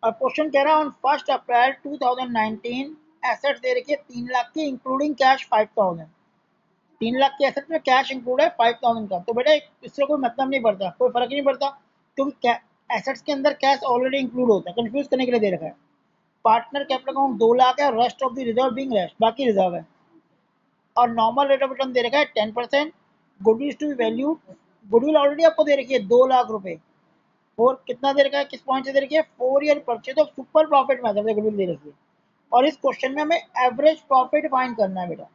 अब क्वेश्चन कह रहा है ऑन 1 अप्रैल 2019 एसेट्स दे रखी है 3 लाख की इंक्लूडिंग कैश 5000। 3 लाख के एसेट में कैश इंक्लूड है 5000 का। तो बेटा इससे कोई मतलब नहीं पड़ता, कोई फर्क नहीं पड़ता, क्योंकि एसेट्स के अंदर कैश ऑलरेडी इंक्लूड होता है। कंफ्यूज करने के लिए दे रखा है। पार्टनर कैपिटल अकाउंट 2 लाख है, rest of the reserve being rest, बाकी रिजर्व है। और नॉर्मल रेट ऑफ रिटर्न दे रखा है 10%। Goodwill to value, goodwill already आपको दे रखी है 2 लाख रुपए। और कितना दे रखा है, किस पॉइंट से दे रखी है, 4 year purchase of super profit method से गुडविल दे रखी है। और इस क्वेश्चन में हमें एवरेज प्रॉफिट फाइंड करना है बेटा।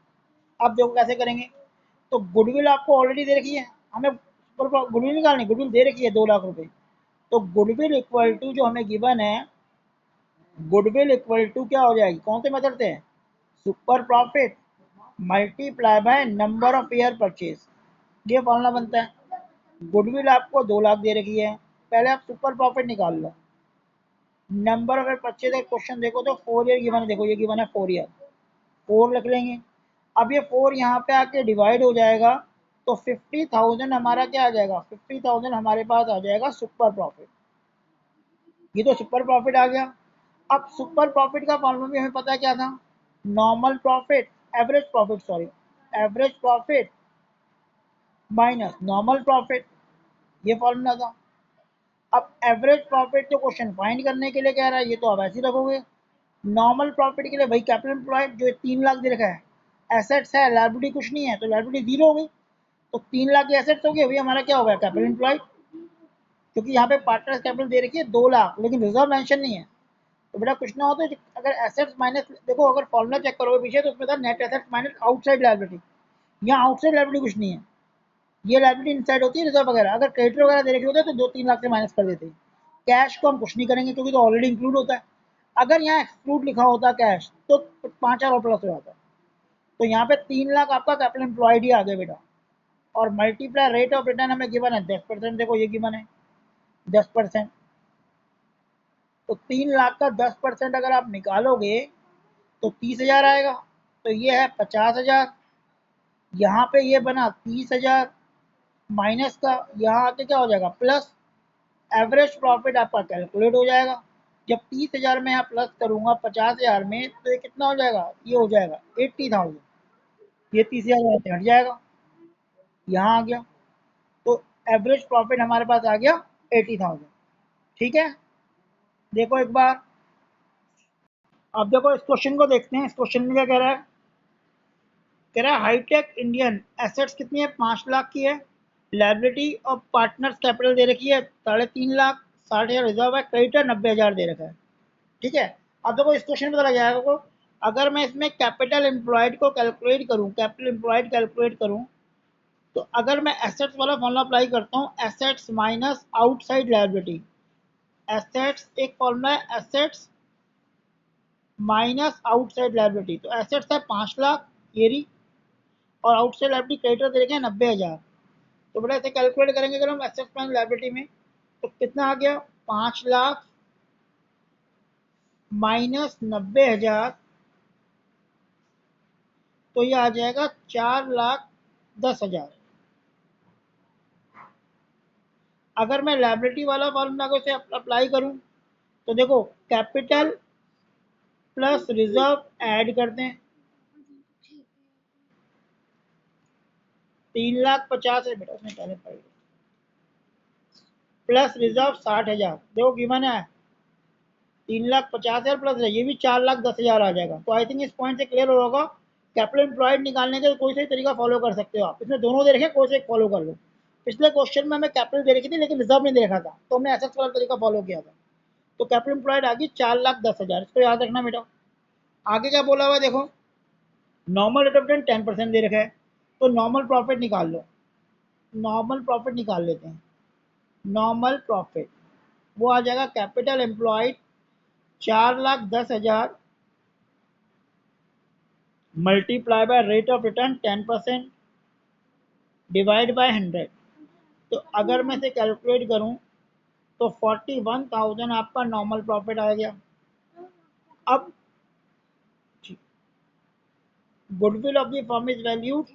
अब देखो कैसे करेंगे। तो गुडविल आपको ऑलरेडी दे रखी है, हमें गुडविल निकालनी, गुडविल दे रखी है 2 लाख रुपए। तो गुडविल इक्वल टू जो हमें गिवन है, गुडविल इक्वल टू क्या हो जाएगी, कौन से मेथड से, super profit multiply by number of year purchase, ये फॉर्मूला बनता है। गुडविल आपको 2 लाख दे रखी है, पहले आप सुपर प्रॉफिट निकाल लो। Number of year purchase question देखो तो 4 ईयर गिवन है, देखो ये गिवन है 4 ईयर, 4 लिख लेंगे। अब ये 4 यहाँ पे आके डिवाइड हो जाएगा, तो 50,000 हमारा क्या आ जाएगा, 50,000 हमारे पास आ जाएगा सुपर प्रॉफिट। ये तो सुपर प्रॉफिट आ गया। अब सुपर प्रॉफिट का फॉर्मूला भी हमें पता है क्या था, normal profit, average profit sorry, average profit minus normal profit, ये फॉर्मूला था। अब एवरेज प्रॉफिट तो क्वेश्चन फाइंड करने के लिए कह रहा है, ये तो आप ऐसे ही रखोगे। नॉर्मल प्रॉफिट के लिए भाई कैपिटल एम्प्लॉयड जो 3 लाख दे रखा है, एसेट्स है, लायबिलिटी कुछ नहीं है, तो लायबिलिटी जीरो हो गई। तो 3 लाख की एसेट्स हो गई, अभी हमारा क्या होगा, कैपिटल एम्प्लॉयड। क्योंकि यहाँ पे पार्टनर्स कैपिटल दे रखी है 2 लाख, लेकिन रिजर्व मेंशन नहीं है। तो बेटा कुछ ना हो तो अगर एसेट्स माइनस, देखो अगर फॉर्मूला चेक करोगे पीछे तो उसमें था net assets minus outside liability. यहाँ आउटसाइड लायबिलिटी कुछ नहीं है, ये लायबिलिटी इनसाइड होती है रिजर्व वगैरह। अगर क्रेडिटर वगैरह दे रखे होते तो 2-3 लाख से माइनस कर देते। कैश को हम कुछ नहीं करेंगे क्योंकि तो ऑलरेडी इंक्लूड होता है। अगर यहाँ एक्सक्लूड लिखा होता कैश तो 5 और प्लस हो जाता। तो यहाँ पे 3 लाख आपका कैपिटल एम्प्लॉयड ही आ गया बेटा। और मल्टीप्लाई रेट ऑफ रिटर्न हमें गिवन है 10%, देखो ये गिवन है 10%। तो 3 लाख का 10% अगर आप निकालोगे तो 30,000 आएगा। तो ये है 50,000, यहाँ पे ये बना 30,000 माइनस का, यहाँ आके क्या हो जाएगा प्लस। एवरेज प्रॉफिट आपका कैलकुलेट हो जाएगा। जब 30,000 में यहाँ प्लस करूंगा 50,000 में, तो ये कितना हो जाएगा, ये हो जाएगा 80,000। ये 30,000 से हट जाएगा, यहाँ आ गया। तो एवरेज प्रॉफिट हमारे पास आ गया 80,000। ठीक है, देखो एक बार। अब देखो इस क्वेश्चन को देखते हैं। इस क्वेश्चन में क्या कह रहा है, कह रहा है हाईटेक इंडियन एसेट्स कितनी है, 5 लाख की है। लाइबिलिटी और पार्टनर्स कैपिटल दे रखी है 3.5 लाख, 60,000 रिजर्व है, क्रेडिटर 90,000 दे रखा है। ठीक है। अब देखो इस क्वेश्चन में पता लग जाएगा को, अगर मैं इसमें कैपिटल एम्प्लॉयड को कैलकुलेट करूं, कैपिटल एम्प्लॉयड कैलकुलेट करूं, तो अगर मैं एसेट्स वाला फॉर्मूला अप्लाई करता हूं, assets minus outside liability. Assets एक फॉर्मूला है, एसेट्स माइनस आउटसाइड लायबिलिटी। तो एसेट्स है 5 लाख ये रही, और आउटसाइड लायबिलिटी क्रेडिटर दे रखे हैं 90,000। तो बेटा इसे कैलकुलेट करेंगे अगर हम एसेट्स माइनस लायबिलिटी में, तो कितना आ गया, 5 लाख माइनस 90,000, तो ये आ जाएगा 4,10,000। अगर मैं लायबिलिटी वाला फॉर्मूला को इसे अप्लाई करूं, तो देखो कैपिटल प्लस रिजर्व ऐड करते हैं, 3,50,000 है बेटा, उसने पहले पढ़ प्लस रिजर्व 60,000, देखो गिवन है 3,50,000 प्लस ये भी 4,10,000 आ जाएगा। तो आई थिंक इस पॉइंट से क्लियर होगा। कैपिटल एम्प्लॉयड निकालने का कोई सा तरीका फॉलो कर सकते हो आप, इसमें दोनों दे रखे, कोई से एक फॉलो कर लो। पिछले क्वेश्चन में हमें कैपिटल दे रखी थी लेकिन रिजर्व नहीं दे रखा था, तो हमने एसेट्स वाला तरीका फॉलो किया था। तो कैपिटल एम्प्लॉयड आ गई 4,10,000, इसको याद रखना बेटा। आगे क्या बोला हुआ है देखो, नॉर्मल रेट ऑफ रिटर्न 10% दे रखा है, तो नॉर्मल प्रॉफिट निकाल लो। नॉर्मल प्रॉफिट निकाल लेते हैं। नॉर्मल प्रॉफिट वो आ जाएगा capital employed 4,10,000 multiply by rate of return 10% divide by 100। तो अगर मैं इसे कैलकुलेट करूं तो 41,000 आपका नॉर्मल प्रॉफिट आ गया। अब goodwill of the firm is valued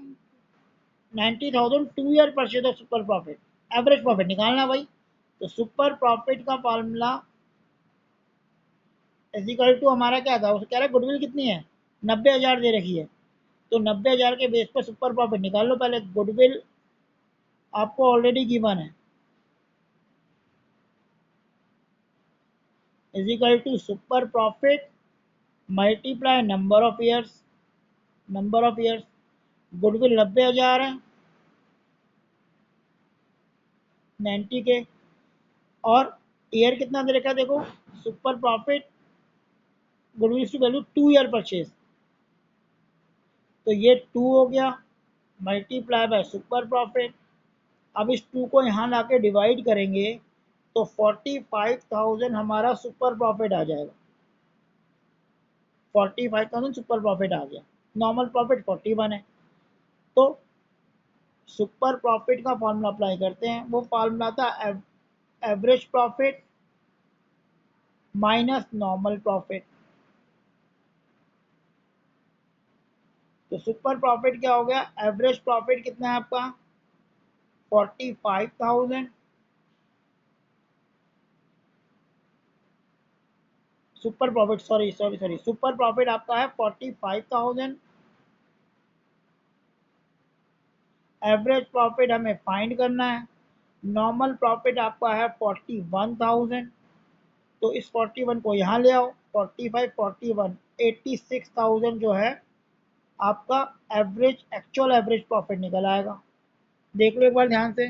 90,000, 2 year purchase of super profit. Average profit निकालना भाई। तो सुपर प्रॉफिट का फॉर्मूला इजिकल टू हमारा क्या था, उसे कह रहा है गुडविल कितनी है, 90,000 दे रखी है, तो 90,000 के बेस पर सुपर प्रॉफिट निकाल लो। पहले गुडविल आपको ऑलरेडी गिवन है, equal to super profit multiply number of years. Goodwill 90,000 है, 90K, और ईयर कितना दे रखा है देखो, super profit goodwill to value 2 year purchase, तो ये 2 हो गया मल्टीप्लाई बाय सुपर प्रॉफिट। अब इस 2 को यहाँ ला के डिवाइड करेंगे तो 45,000 हमारा सुपर प्रॉफिट आ जाएगा, 45,000 सुपर प्रॉफिट आ गया, नॉर्मल प्रॉफिट 41 है। तो सुपर प्रॉफिट का फॉर्मूला अप्लाई करते हैं, वो फॉर्मूला था average profit minus normal profit. तो सुपर प्रॉफिट क्या हो गया, एवरेज प्रॉफिट कितना है आपका 45,000, super profit sorry super profit आपका है 45,000, एवरेज प्रॉफिट हमें फाइंड करना है, नॉर्मल प्रॉफिट आपका है 41,000, तो इस 41 को यहाँ ले आओ, 45 41 86,000 जो है आपका एवरेज एक्चुअल एवरेज प्रॉफिट निकल आएगा। देख लो एक बार ध्यान से,